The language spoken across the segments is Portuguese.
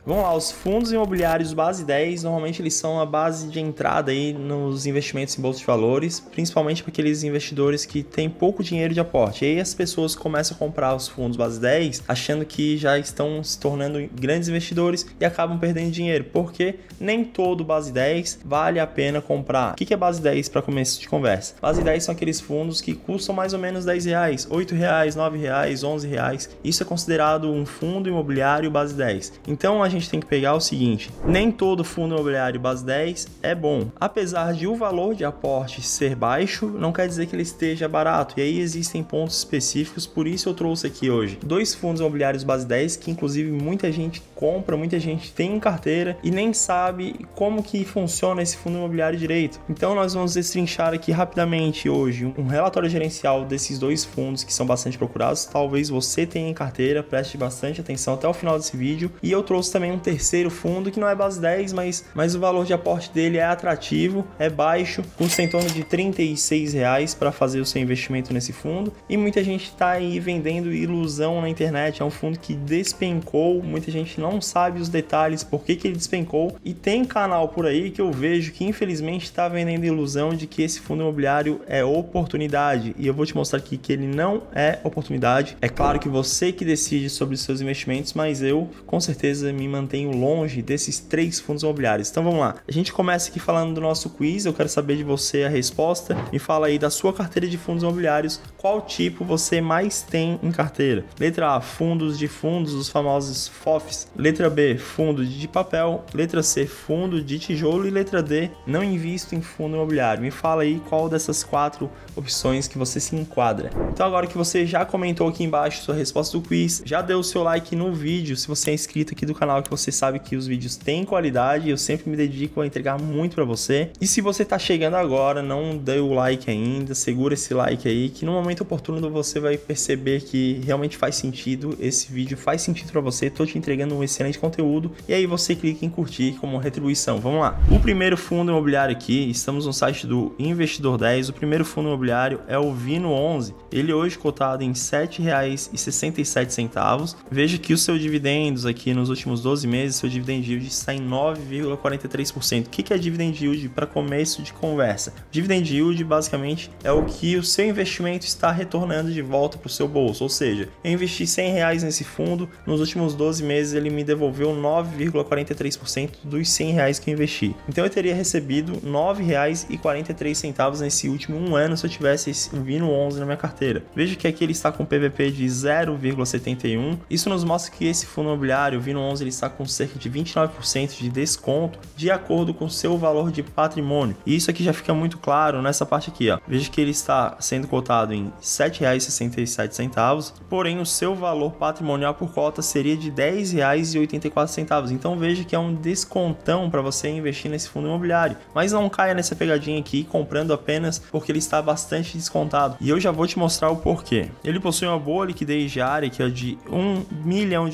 Vamos lá, os fundos imobiliários base 10, normalmente eles são a base de entrada aí nos investimentos em bolsa de valores, principalmente para aqueles investidores que têm pouco dinheiro de aporte. E aí as pessoas começam a comprar os fundos base 10 achando que já estão se tornando grandes investidores e acabam perdendo dinheiro, porque nem todo base 10 vale a pena comprar. O que é base 10 para começo de conversa? Base 10 são aqueles fundos que custam mais ou menos R$10, R$8, R$9, R$11. Isso é considerado um fundo imobiliário base 10. Então a gente tem que pegar o seguinte: nem todo fundo imobiliário base 10 é bom. Apesar de o valor de aporte ser baixo, não quer dizer que ele esteja barato. E aí existem pontos específicos, por isso eu trouxe aqui hoje dois fundos imobiliários base 10 que inclusive muita gente compra, muita gente tem em carteira e nem sabe como que funciona esse fundo imobiliário direito. Então nós vamos destrinchar aqui rapidamente hoje um relatório gerencial desses dois fundos que são bastante procurados. Talvez você tenha em carteira, preste bastante atenção até o final desse vídeo. E eu trouxe também um terceiro fundo que não é base 10, mas o valor de aporte dele é atrativo, é baixo, custa em torno de R$36 para fazer o seu investimento nesse fundo. E muita gente está aí vendendo ilusão na internet. É um fundo que despencou, muita gente não sabe os detalhes, por que ele despencou. E tem canal por aí que eu vejo que infelizmente está vendendo ilusão de que esse fundo imobiliário é oportunidade. E eu vou te mostrar aqui que ele não é oportunidade. É claro que você que decide sobre os seus investimentos, mas eu com certeza me mantenho longe desses três fundos imobiliários. Então vamos lá. A gente começa aqui falando do nosso quiz. Eu quero saber de você a resposta. Me fala aí da sua carteira de fundos imobiliários, qual tipo você mais tem em carteira. Letra A, fundos de fundos, os famosos FOFs. Letra B, fundo de papel. Letra C, fundo de tijolo. E letra D, não invisto em fundo imobiliário. Me fala aí qual dessas quatro opções que você se enquadra. Então agora que você já comentou aqui embaixo sua resposta do quiz, já deu o seu like no vídeo, se você é inscrito aqui do canal, que você sabe que os vídeos têm qualidade, eu sempre me dedico a entregar muito para você. E se você tá chegando agora, não deu o like ainda, segura esse like aí, que no momento oportuno você vai perceber que realmente faz sentido, esse vídeo faz sentido para você, tô te entregando um excelente conteúdo, e aí você clica em curtir como retribuição. Vamos lá. O primeiro fundo imobiliário aqui, estamos no site do Investidor 10, o primeiro fundo imobiliário é o Vino 11, ele hoje cotado em R$ 7,67. Veja que os seus dividendos aqui nos últimos 12 meses, seu dividend yield está em 9,43%. O que é dividend yield para começo de conversa? Dividend yield basicamente é o que o seu investimento está retornando de volta para o seu bolso, ou seja, eu investi R$100 nesse fundo, nos últimos 12 meses ele me devolveu 9,43% dos R$100 que eu investi. Então eu teria recebido R$ 9,43 nesse último um ano se eu tivesse esse Vino 11 na minha carteira. Veja que aqui ele está com PVP de 0,71. Isso nos mostra que esse fundo imobiliário, o Vino 11, ele está com cerca de 29% de desconto de acordo com o seu valor de patrimônio. E isso aqui já fica muito claro nessa parte aqui, ó. Veja que ele está sendo cotado em R$ 7,67, porém o seu valor patrimonial por cota seria de R$ 10,84. Então veja que é um descontão para você investir nesse fundo imobiliário. Mas não caia nessa pegadinha aqui comprando apenas porque ele está bastante descontado. E eu já vou te mostrar o porquê. Ele possui uma boa liquidez diária que é de R$1 milhão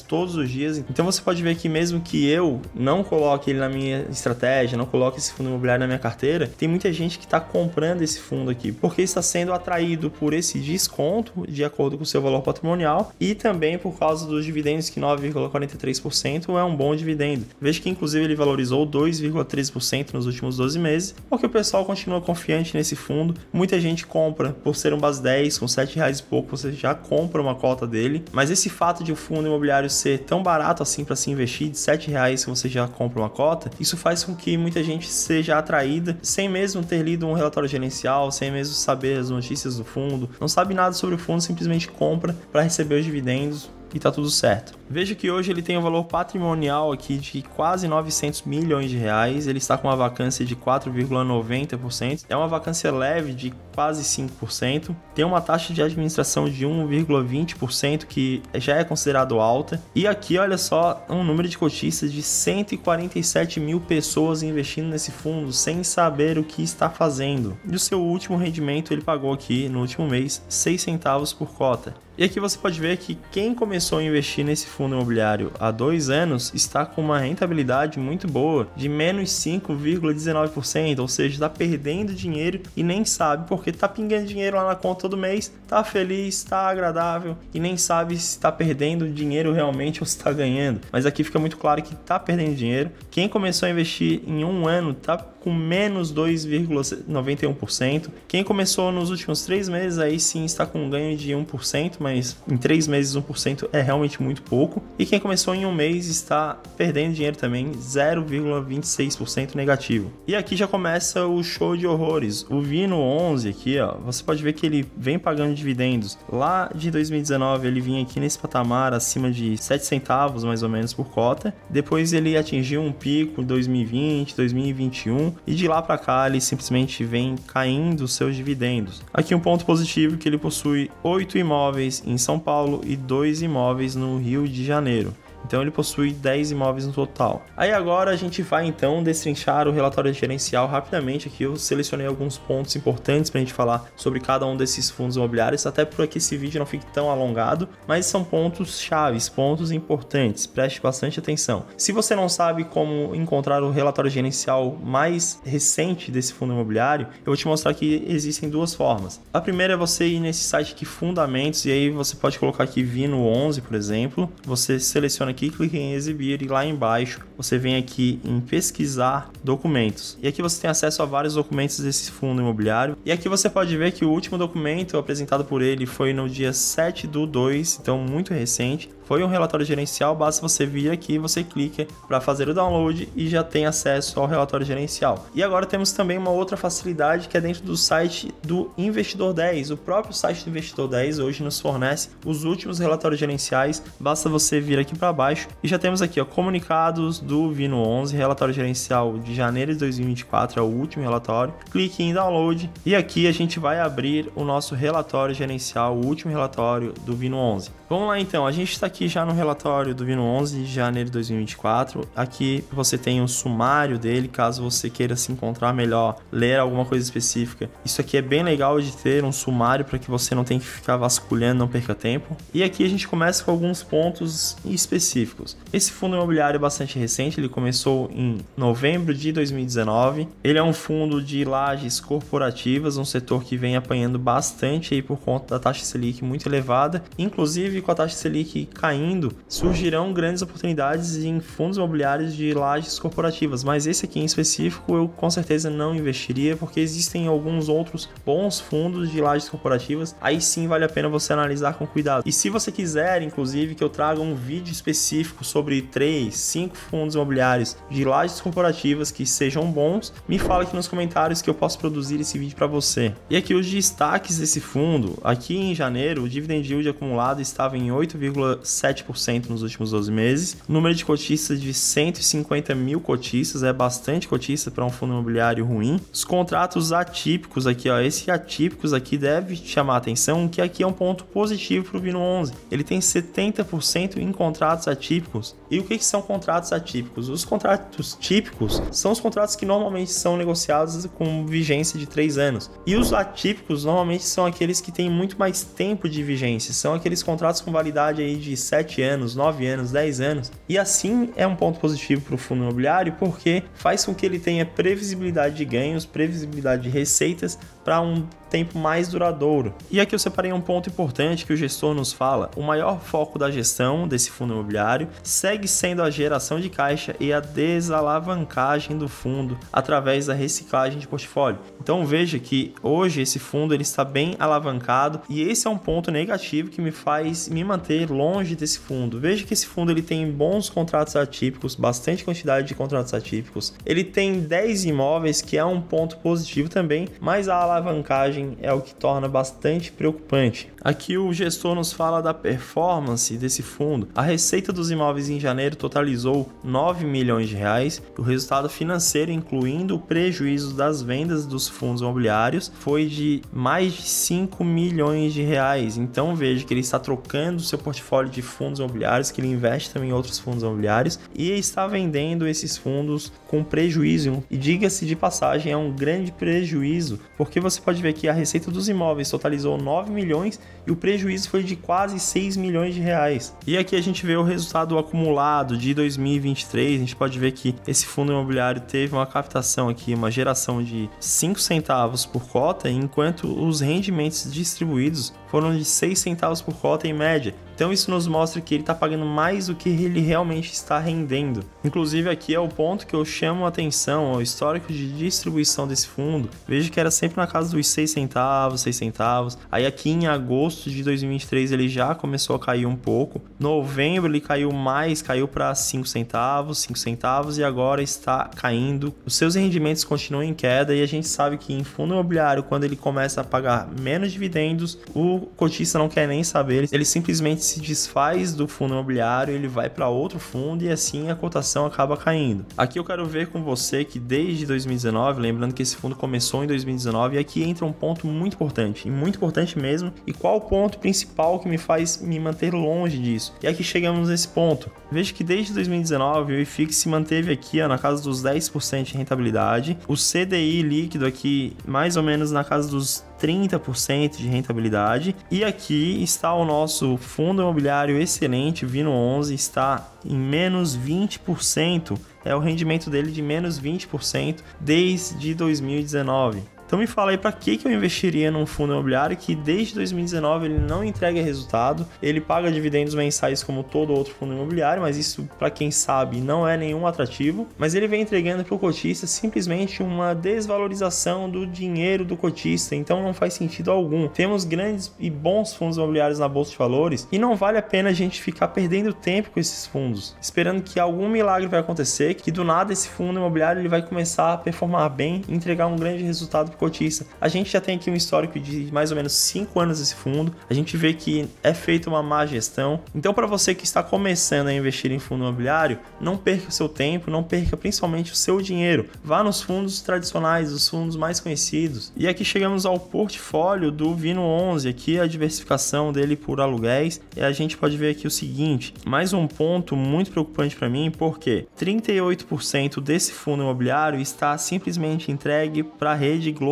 todos os dias. Então você pode ver que mesmo que eu não coloque ele na minha estratégia, não coloque esse fundo imobiliário na minha carteira, tem muita gente que está comprando esse fundo aqui porque está sendo atraído por esse desconto de acordo com o seu valor patrimonial e também por causa dos dividendos, que 9,43% é um bom dividendo. Veja que inclusive ele valorizou 2,13% nos últimos 12 meses, porque o pessoal continua confiante nesse fundo. Muita gente compra por ser um base 10, com R$7 e pouco você já compra uma cota dele, mas esse fato de o fundo imobiliário ser tão barato assim para se investir, de R$7 que você já compra uma cota, isso faz com que muita gente seja atraída sem mesmo ter lido um relatório gerencial, sem mesmo saber as notícias do fundo, não sabe nada sobre o fundo, simplesmente compra para receber os dividendos e tá tudo certo. Veja que hoje ele tem um valor patrimonial aqui de quase R$900 milhões, ele está com uma vacância de 4,90%, é uma vacância leve de quase 5%, tem uma taxa de administração de 1,20%, que já é considerado alta, e aqui olha só um número de cotistas de 147 mil pessoas investindo nesse fundo sem saber o que está fazendo. E o seu último rendimento ele pagou aqui no último mês 6 centavos por cota. E aqui você pode ver que quem começou a investir nesse fundo imobiliário há 2 anos está com uma rentabilidade muito boa de menos 5,19%, ou seja, está perdendo dinheiro e nem sabe porque está pingando dinheiro lá na conta todo mês, está feliz, está agradável e nem sabe se está perdendo dinheiro realmente ou se está ganhando. Mas aqui fica muito claro que está perdendo dinheiro. Quem começou a investir em 1 ano está com menos 2,91%. Quem começou nos últimos 3 meses aí sim está com um ganho de 1%, mas em 3 meses 1% é realmente muito pouco. E quem começou em 1 mês está perdendo dinheiro também, 0,26% negativo. E aqui já começa o show de horrores. O Vino 11 aqui, ó, você pode ver que ele vem pagando dividendos. Lá de 2019 ele vinha aqui nesse patamar acima de 7 centavos mais ou menos por cota. Depois ele atingiu um pico em 2020, 2021 e de lá para cá ele simplesmente vem caindo os seus dividendos. Aqui um ponto positivo é que ele possui 8 imóveis em São Paulo e 2 imóveis no Rio de Janeiro. Então ele possui 10 imóveis no total. Aí agora a gente vai então destrinchar o relatório gerencial rapidamente. Aqui eu selecionei alguns pontos importantes para a gente falar sobre cada um desses fundos imobiliários, até para que esse vídeo não fique tão alongado, mas são pontos chaves, pontos importantes, preste bastante atenção. Se você não sabe como encontrar o relatório gerencial mais recente desse fundo imobiliário, eu vou te mostrar que existem 2 formas. A primeira é você ir nesse site aqui Fundamentos, e aí você pode colocar aqui Vino 11, por exemplo, você seleciona aqui, clica em exibir e lá embaixo você vem aqui em pesquisar documentos. E aqui você tem acesso a vários documentos desse fundo imobiliário. E aqui você pode ver que o último documento apresentado por ele foi no dia 7/2, então muito recente. Foi um relatório gerencial, basta você vir aqui, você clica para fazer o download e já tem acesso ao relatório gerencial. E agora temos também uma outra facilidade que é dentro do site do Investidor 10. O próprio site do Investidor 10 hoje nos fornece os últimos relatórios gerenciais, basta você vir aqui para baixo e já temos aqui, ó, comunicados do Vino 11, relatório gerencial de janeiro de 2024, é o último relatório. Clique em download e aqui a gente vai abrir o nosso relatório gerencial, o último relatório do Vino 11. Vamos lá então, a gente está aqui já no relatório do Vino 11 de janeiro de 2024. Aqui você tem um sumário dele, caso você queira se encontrar melhor, ler alguma coisa específica. Isso aqui é bem legal de ter um sumário para que você não tenha que ficar vasculhando, não perca tempo. E aqui a gente começa com alguns pontos específicos. Esse fundo imobiliário é bastante recente, ele começou em novembro de 2019. Ele é um fundo de lajes corporativas, um setor que vem apanhando bastante aí por conta da taxa Selic muito elevada, inclusive com a taxa Selic caindo, surgirão grandes oportunidades em fundos imobiliários de lajes corporativas, mas esse aqui em específico eu com certeza não investiria, porque existem alguns outros bons fundos de lajes corporativas, aí sim vale a pena você analisar com cuidado. E se você quiser, inclusive, que eu traga um vídeo específico sobre 3, 5 fundos imobiliários de lajes corporativas que sejam bons, me fala aqui nos comentários que eu posso produzir esse vídeo para você. E aqui os destaques desse fundo. Aqui em janeiro, o dividend yield acumulado estava em 8,7% nos últimos 12 meses. O número de cotistas de 150 mil cotistas, é bastante cotista para um fundo imobiliário ruim. Os contratos atípicos aqui, ó, esse atípicos aqui deve te chamar a atenção, que aqui é um ponto positivo para o Vino 11. Ele tem 70% em contratos atípicos. E o que são contratos atípicos? Os contratos típicos são os contratos que normalmente são negociados com vigência de 3 anos. E os atípicos normalmente são aqueles que têm muito mais tempo de vigência. São aqueles contratos com validade aí de 7 anos, 9 anos, 10 anos. E assim é um ponto positivo para o fundo imobiliário, porque faz com que ele tenha previsibilidade de ganhos, previsibilidade de receitas para um tempo mais duradouro. E aqui eu separei um ponto importante que o gestor nos fala. O maior foco da gestão desse fundo imobiliário segue sendo a geração de caixa e a desalavancagem do fundo através da reciclagem de portfólio. Então veja que hoje esse fundo ele está bem alavancado e esse é um ponto negativo que me faz me manter longe desse fundo. Veja que esse fundo ele tem bons contratos atípicos, bastante quantidade de contratos atípicos. Ele tem 10 imóveis, que é um ponto positivo também, mas a alavancagem é o que torna bastante preocupante. Aqui o gestor nos fala da performance desse fundo. A receita dos imóveis em janeiro totalizou 9 milhões de reais. O resultado financeiro, incluindo o prejuízo das vendas dos fundos imobiliários, foi de mais de 5 milhões de reais. Então veja que ele está trocando seu portfólio de fundos imobiliários, que ele investe também em outros fundos imobiliários e está vendendo esses fundos com prejuízo. E diga-se de passagem, é um grande prejuízo, porque você pode ver que a receita dos imóveis totalizou 9 milhões e o prejuízo foi de quase 6 milhões de reais. E aqui a gente vê o resultado acumulado de 2023, a gente pode ver que esse fundo imobiliário teve uma captação aqui, uma geração de 5 centavos por cota, enquanto os rendimentos distribuídos foram de 6 centavos por cota em média. Então isso nos mostra que ele está pagando mais do que ele realmente está rendendo. Inclusive aqui é o ponto que eu chamo a atenção ao histórico de distribuição desse fundo. Veja que era sempre na casa dos 6 centavos, 6 centavos. Aí aqui em agosto de 2023 ele já começou a cair um pouco. Novembro ele caiu mais, caiu para 5 centavos e agora está caindo. Os seus rendimentos continuam em queda e a gente sabe que em fundo imobiliário, quando ele começa a pagar menos dividendos, o cotista não quer nem saber, ele simplesmente se desfaz do fundo imobiliário, ele vai para outro fundo e assim a cotação acaba caindo. Aqui eu quero ver com você que desde 2019, lembrando que esse fundo começou em 2019, e aqui entra um ponto muito importante, e muito importante mesmo, e qual o ponto principal que me faz me manter longe disso? E aqui chegamos nesse ponto. Veja que desde 2019 o IFIX se manteve aqui na casa dos 10% de rentabilidade, o CDI líquido aqui mais ou menos na casa dos 30% de rentabilidade, e aqui está o nosso fundo imobiliário excelente, Vino11, está em menos 20%, é o rendimento dele de menos 20% desde 2019. Então me fala aí para que eu investiria num fundo imobiliário que desde 2019 ele não entrega resultado, ele paga dividendos mensais como todo outro fundo imobiliário, mas isso para quem sabe não é nenhum atrativo, mas ele vem entregando para o cotista simplesmente uma desvalorização do dinheiro do cotista, então não faz sentido algum. Temos grandes e bons fundos imobiliários na Bolsa de Valores e não vale a pena a gente ficar perdendo tempo com esses fundos, esperando que algum milagre vai acontecer, que do nada esse fundo imobiliário ele vai começar a performar bem e entregar um grande resultado cotista. A gente já tem aqui um histórico de mais ou menos 5 anos desse fundo, a gente vê que é feita uma má gestão. Então para você que está começando a investir em fundo imobiliário, não perca o seu tempo, não perca principalmente o seu dinheiro, vá nos fundos tradicionais, os fundos mais conhecidos. E aqui chegamos ao portfólio do Vino11, aqui a diversificação dele por aluguéis, e a gente pode ver aqui o seguinte, mais um ponto muito preocupante para mim, porque 38% desse fundo imobiliário está simplesmente entregue para a Rede Globo.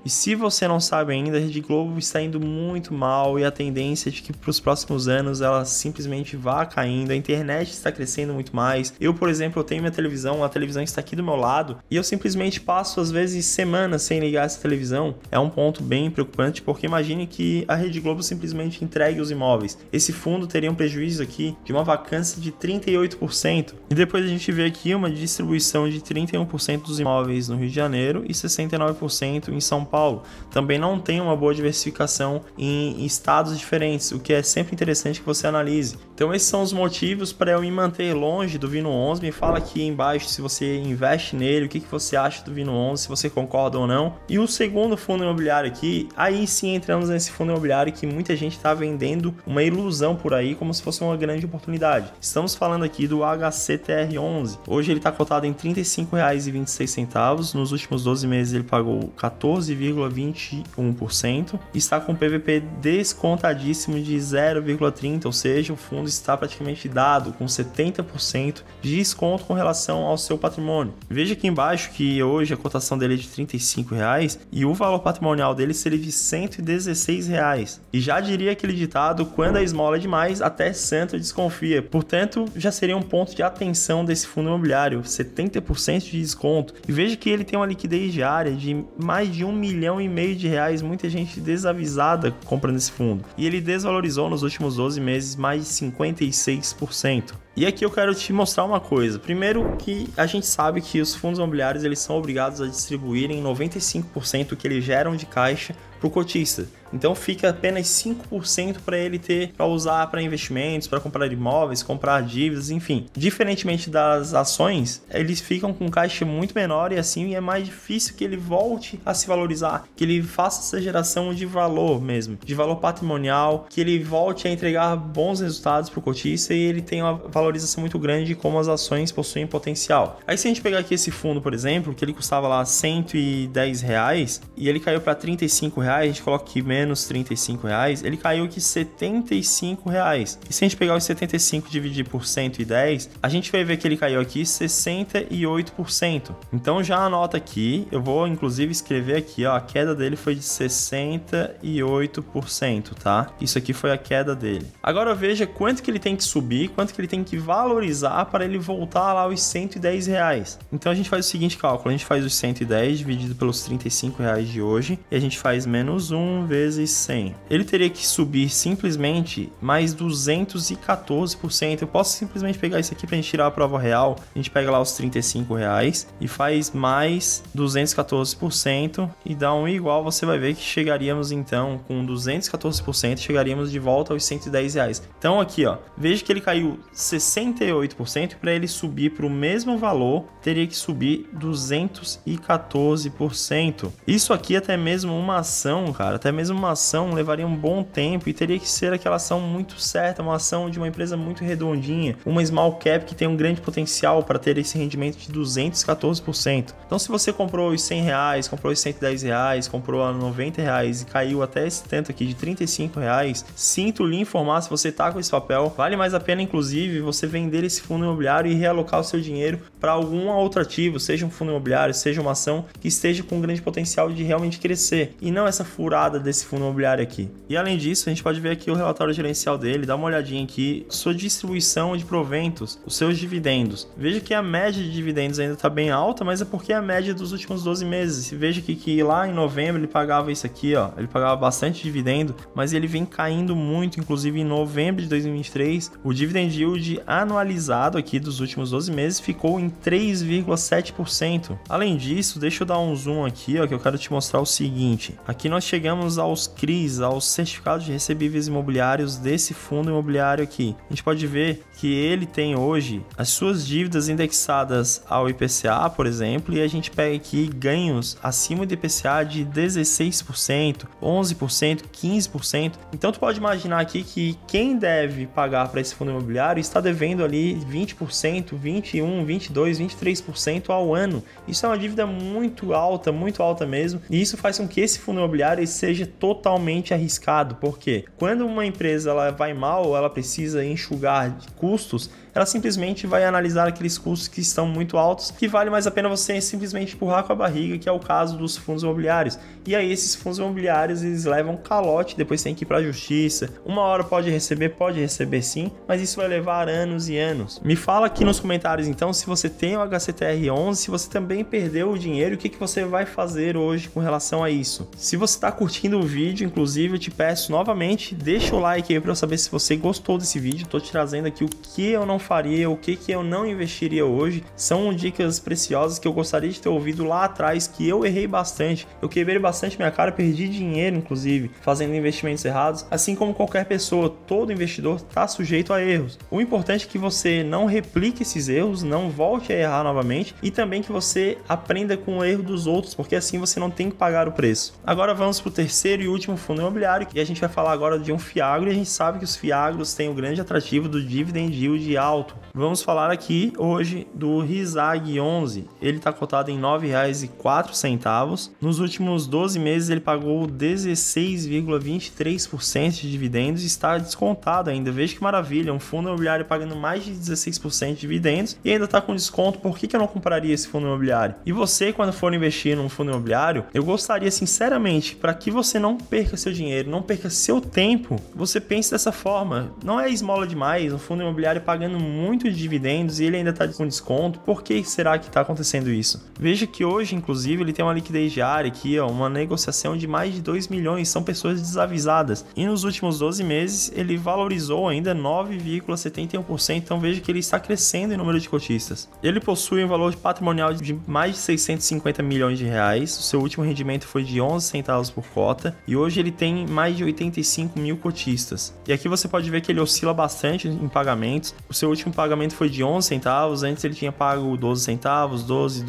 E se você não sabe ainda, a Rede Globo está indo muito mal e a tendência é de que para os próximos anos ela simplesmente vá caindo, a internet está crescendo muito mais. Eu, por exemplo, eu tenho minha televisão, a televisão está aqui do meu lado e eu simplesmente passo às vezes semanas sem ligar essa televisão. É um ponto bem preocupante, porque imagine que a Rede Globo simplesmente entregue os imóveis. Esse fundo teria um prejuízo aqui de uma vacância de 38%. E depois a gente vê aqui uma distribuição de 31% dos imóveis no Rio de Janeiro e 69% em São Paulo. Também não tem uma boa diversificação em estados diferentes, o que é sempre interessante que você analise. Então esses são os motivos para eu me manter longe do Vino11. Me fala aqui embaixo se você investe nele, o que você acha do Vino11, se você concorda ou não. E o segundo fundo imobiliário aqui, aí sim entramos nesse fundo imobiliário que muita gente está vendendo uma ilusão por aí como se fosse uma grande oportunidade. Estamos falando aqui do HCTR11. Hoje ele está cotado em R$ 35,26. Nos últimos 12 meses ele pagou 14,21% e está com PVP descontadíssimo de 0,30, ou seja, o fundo está praticamente dado com 70% de desconto com relação ao seu patrimônio. Veja aqui embaixo que hoje a cotação dele é de R$ 35 e o valor patrimonial dele seria de R$ 116. E já diria aquele ditado, quando a esmola é demais, até santo desconfia. Portanto, já seria um ponto de atenção desse fundo imobiliário, 70% de desconto. E veja que ele tem uma liquidez diária de mais de R$ 1,5 milhão de reais, muita gente desavisada comprando esse fundo. E ele desvalorizou nos últimos 12 meses mais de 56%. E aqui eu quero te mostrar uma coisa. Primeiro que a gente sabe que os fundos imobiliários eles são obrigados a distribuírem 95% do que eles geram de caixa para o cotista. Então fica apenas 5% para ele ter para usar para investimentos, para comprar imóveis, comprar dívidas, enfim. Diferentemente das ações, eles ficam com caixa muito menor e assim é mais difícil que ele volte a se valorizar, que ele faça essa geração de valor mesmo, de valor patrimonial, que ele volte a entregar bons resultados para o cotista e ele tenha uma valorização muito grande como as ações possuem potencial. Aí se a gente pegar aqui esse fundo, por exemplo, que ele custava lá R$ 110 e ele caiu para R$ 35, a gente coloca aqui menos R$35, ele caiu aqui R$75. E se a gente pegar os 75 e dividir por 110, a gente vai ver que ele caiu aqui 68%. Então já anota aqui, eu vou inclusive escrever aqui, ó, a queda dele foi de 68%, tá? Isso aqui foi a queda dele. Agora veja quanto que ele tem que subir, quanto que ele tem que valorizar para ele voltar lá aos R$110. Então a gente faz o seguinte cálculo, a gente faz os 110 dividido pelos R$35 de hoje e a gente faz menos 1 vezes 100. Ele teria que subir simplesmente mais 214%. Eu posso simplesmente pegar isso aqui para a gente tirar a prova real. A gente pega lá os R$35 e faz mais 214% e dá um igual. Você vai ver que chegaríamos então com 214%, chegaríamos de volta aos R$110. Então aqui, ó, veja que ele caiu 68% e para ele subir para o mesmo valor, teria que subir 214%. Isso aqui até mesmo uma ação, cara, até mesmo uma ação levaria um bom tempo e teria que ser aquela ação muito certa, uma ação de uma empresa muito redondinha, uma small cap que tem um grande potencial para ter esse rendimento de 214%. Então se você comprou os R$100, comprou os R$110, comprou a R$90 e caiu até esse tanto aqui de R$35, sinto lhe informar, se você tá com esse papel, vale mais a pena inclusive você vender esse fundo imobiliário e realocar o seu dinheiro para algum outro ativo, seja um fundo imobiliário, seja uma ação que esteja com um grande potencial de realmente crescer e não essa furada desse fundo imobiliário aqui. E além disso, a gente pode ver aqui o relatório gerencial dele, dá uma olhadinha aqui, sua distribuição de proventos, os seus dividendos. Veja que a média de dividendos ainda está bem alta, mas é porque é a média dos últimos 12 meses. Veja que lá em novembro ele pagava isso aqui, ó, ele pagava bastante dividendo, mas ele vem caindo muito, inclusive em novembro de 2023, o dividend yield anualizado aqui dos últimos 12 meses ficou em 3,7%. Além disso, deixa eu dar um zoom aqui, ó, que eu quero te mostrar o seguinte. Aqui nós chegamos aos CRIs, aos certificados de recebíveis imobiliários desse fundo imobiliário aqui. A gente pode ver que ele tem hoje as suas dívidas indexadas ao IPCA, por exemplo, e a gente pega aqui ganhos acima do IPCA de 16%, 11%, 15%. Então tu pode imaginar aqui que quem deve pagar para esse fundo imobiliário está devendo ali 20%, 21%, 22%, 23% ao ano. Isso é uma dívida muito alta mesmo, e isso faz com que esse fundo imobiliário seja totalmente arriscado, porque quando uma empresa ela vai mal, ela precisa enxugar custos, ela simplesmente vai analisar aqueles custos que estão muito altos, que vale mais a pena você simplesmente empurrar com a barriga, que é o caso dos fundos imobiliários. E aí esses fundos imobiliários, eles levam calote, depois tem que ir para a justiça. Uma hora pode receber sim, mas isso vai levar anos e anos. Me fala aqui nos comentários então se você tem o HCTR11, se você também perdeu o dinheiro, o que você vai fazer hoje com relação a isso. Se você está curtindo o vídeo, inclusive eu te peço novamente, deixa o like aí para eu saber se você gostou desse vídeo. Estou te trazendo aqui o que eu não faria, o que eu não investiria hoje. São dicas preciosas que eu gostaria de ter ouvido lá atrás, que eu errei bastante. Eu quebrei bastante minha cara, perdi dinheiro inclusive fazendo investimentos errados. Assim como qualquer pessoa, todo investidor está sujeito a erros. O importante é que você não replique esses erros, não volte a errar novamente e também que você aprenda com o erro dos outros, porque assim você não tem que pagar o preço. Agora vamos para o terceiro e último fundo imobiliário e a gente vai falar agora de um FIAGRO, e a gente sabe que os FIAGROs têm o grande atrativo do dividend yield alto. Vamos falar aqui hoje do RISAG 11. Ele está cotado em R$ 9,04. Nos últimos 12 meses ele pagou 16,23% de dividendos e está descontado ainda. Veja que maravilha, um fundo imobiliário pagando mais de 16% de dividendos e ainda está com desconto. Por que eu não compraria esse fundo imobiliário? E você, quando for investir num fundo imobiliário, eu gostaria sinceramente, para que você não perca seu dinheiro, não perca seu tempo, você pense dessa forma. Não é esmola demais, um fundo imobiliário pagando muito de dividendos e ele ainda está com desconto. Por que será que está acontecendo isso? Veja que hoje, inclusive, ele tem uma liquidez diária aqui, ó, uma negociação de mais de 2 milhões, são pessoas desavisadas. E nos últimos 12 meses, ele valorizou ainda 9,71%, então veja que ele está crescendo em número de cotistas. Ele possui um valor patrimonial de mais de 650 milhões de reais, o seu último rendimento foi de 11 centavos por cota, e hoje ele tem mais de 85 mil cotistas. E aqui você pode ver que ele oscila bastante em pagamentos, o seu o último pagamento foi de 11 centavos, antes ele tinha pago 12 centavos, 12,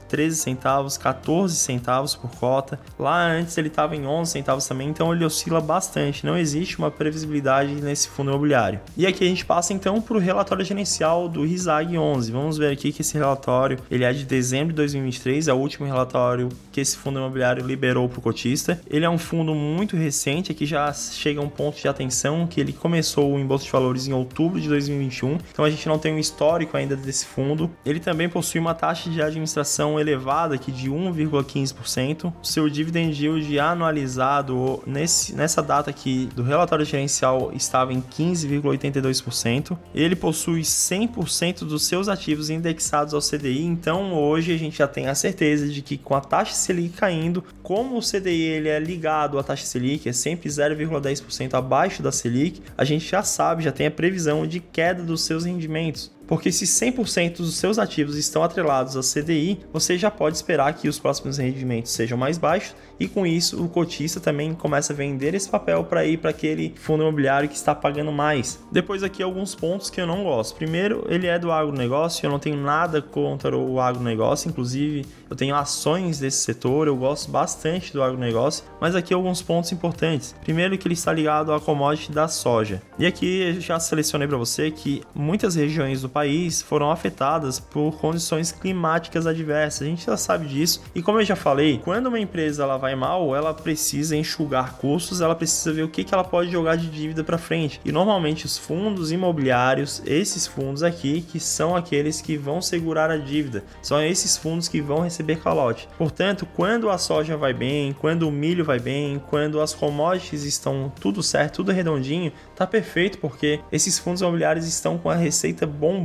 13 centavos, 14 centavos por cota. Lá antes ele estava em 11 centavos também, então ele oscila bastante, não existe uma previsibilidade nesse fundo imobiliário. E aqui a gente passa então para o relatório gerencial do RISAG 11. Vamos ver aqui que esse relatório ele é de dezembro de 2023, é o último relatório que esse fundo imobiliário liberou para o cotista. Ele é um fundo muito recente, aqui já chega um ponto de atenção que ele começou em bolsa de valores em outubro de 2021, então a gente não tem um histórico ainda desse fundo. Ele também possui uma taxa de administração elevada aqui de 1,15%. O seu dividend yield anualizado nessa data aqui do relatório gerencial estava em 15,82%. Ele possui 100% dos seus ativos indexados ao CDI, então hoje a gente já tem a certeza de que com a taxa Selic caindo, como o CDI ele é ligado à taxa Selic, é sempre 0,10% abaixo da Selic, a gente já sabe, já tem a previsão de queda dos seus rendimentos. Porque se 100% dos seus ativos estão atrelados a CDI, você já pode esperar que os próximos rendimentos sejam mais baixos e com isso o cotista também começa a vender esse papel para ir para aquele fundo imobiliário que está pagando mais. Depois aqui alguns pontos que eu não gosto. Primeiro, ele é do agronegócio, eu não tenho nada contra o agronegócio, inclusive eu tenho ações desse setor, eu gosto bastante do agronegócio, mas aqui alguns pontos importantes. Primeiro que ele está ligado à commodity da soja. E aqui eu já selecionei para você que muitas regiões do país foram afetadas por condições climáticas adversas. A gente já sabe disso. E como eu já falei, quando uma empresa ela vai mal, ela precisa enxugar custos, ela precisa ver o que ela pode jogar de dívida para frente. E normalmente os fundos imobiliários, esses fundos aqui, que são aqueles que vão segurar a dívida, são esses fundos que vão receber calote. Portanto, quando a soja vai bem, quando o milho vai bem, quando as commodities estão tudo certo, tudo redondinho, tá perfeito, porque esses fundos imobiliários estão com a receita bombando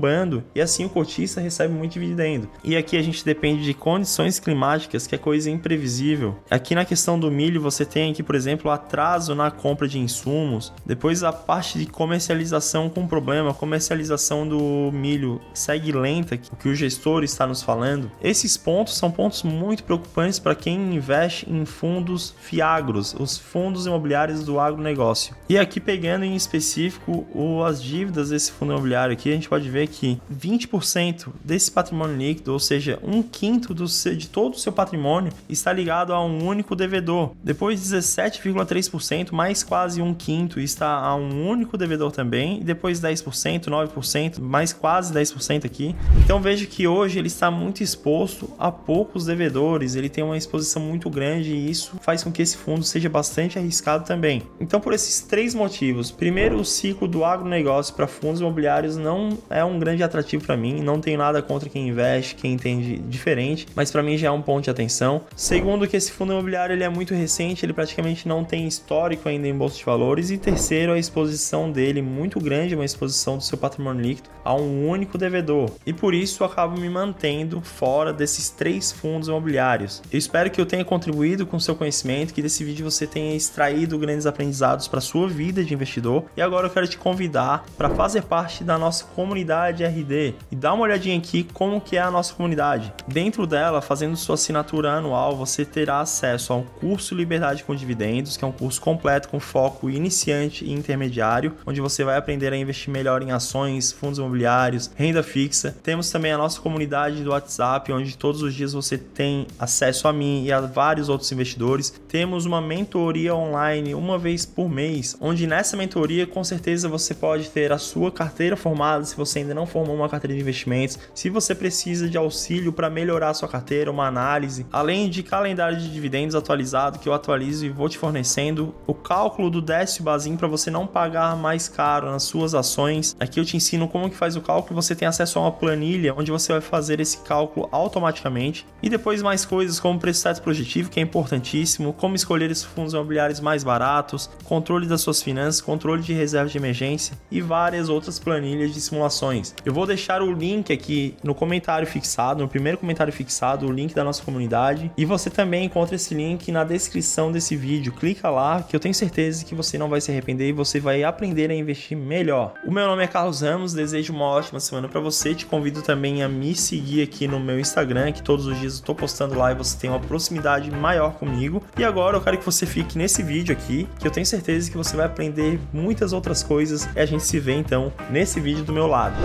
e assim o cotista recebe muito dividendo. E aqui a gente depende de condições climáticas, que é coisa imprevisível. Aqui na questão do milho você tem aqui, por exemplo, atraso na compra de insumos, depois a parte de comercialização com problema, a comercialização do milho segue lenta, o que o gestor está nos falando. Esses pontos são pontos muito preocupantes para quem investe em fundos fiagros, os fundos imobiliários do agronegócio. E aqui pegando em específico as dívidas desse fundo imobiliário aqui, a gente pode ver que 20% desse patrimônio líquido, ou seja, 1/5 de todo o seu patrimônio, está ligado a um único devedor. Depois 17,3%, mais quase 1/5 está a um único devedor também. E depois 10%, 9%, mais quase 10% aqui. Então veja que hoje ele está muito exposto a poucos devedores, ele tem uma exposição muito grande e isso faz com que esse fundo seja bastante arriscado também. Então por esses três motivos, primeiro, o ciclo do agronegócio para fundos imobiliários não é um grande atrativo para mim, não tenho nada contra quem investe, quem entende diferente, mas para mim já é um ponto de atenção. Segundo, que esse fundo imobiliário ele é muito recente, ele praticamente não tem histórico ainda em bolsa de valores. E terceiro, a exposição dele muito grande, uma exposição do seu patrimônio líquido a um único devedor. E por isso eu acabo me mantendo fora desses três fundos imobiliários. Eu espero que eu tenha contribuído com o seu conhecimento, que desse vídeo você tenha extraído grandes aprendizados para a sua vida de investidor. E agora eu quero te convidar para fazer parte da nossa comunidade RD e dá uma olhadinha aqui como que é a nossa comunidade. Dentro dela, fazendo sua assinatura anual, você terá acesso a um curso Liberdade com Dividendos, que é um curso completo com foco iniciante e intermediário, onde você vai aprender a investir melhor em ações, fundos imobiliários, renda fixa. Temos também a nossa comunidade do WhatsApp, onde todos os dias você tem acesso a mim e a vários outros investidores. Temos uma mentoria online uma vez por mês, onde nessa mentoria com certeza você pode ter a sua carteira formada, se você ainda não formou uma carteira de investimentos, se você precisa de auxílio para melhorar a sua carteira, uma análise, além de calendário de dividendos atualizado, que eu atualizo e vou te fornecendo, o cálculo do décimo basim para você não pagar mais caro nas suas ações. Aqui eu te ensino como que faz o cálculo, você tem acesso a uma planilha onde você vai fazer esse cálculo automaticamente. E depois mais coisas como preço certo projetivo, que é importantíssimo, como escolher os fundos imobiliários mais baratos, controle das suas finanças, controle de reserva de emergência e várias outras planilhas de simulações. Eu vou deixar o link aqui no comentário fixado, no primeiro comentário fixado, o link da nossa comunidade, e você também encontra esse link na descrição desse vídeo. Clica lá que eu tenho certeza que você não vai se arrepender e você vai aprender a investir melhor. O meu nome é Carlos Ramos, desejo uma ótima semana para você, te convido também a me seguir aqui no meu Instagram, que todos os dias eu estou postando lá e você tem uma proximidade maior comigo. E agora eu quero que você fique nesse vídeo aqui, que eu tenho certeza que você vai aprender muitas outras coisas e a gente se vê então nesse vídeo do meu lado.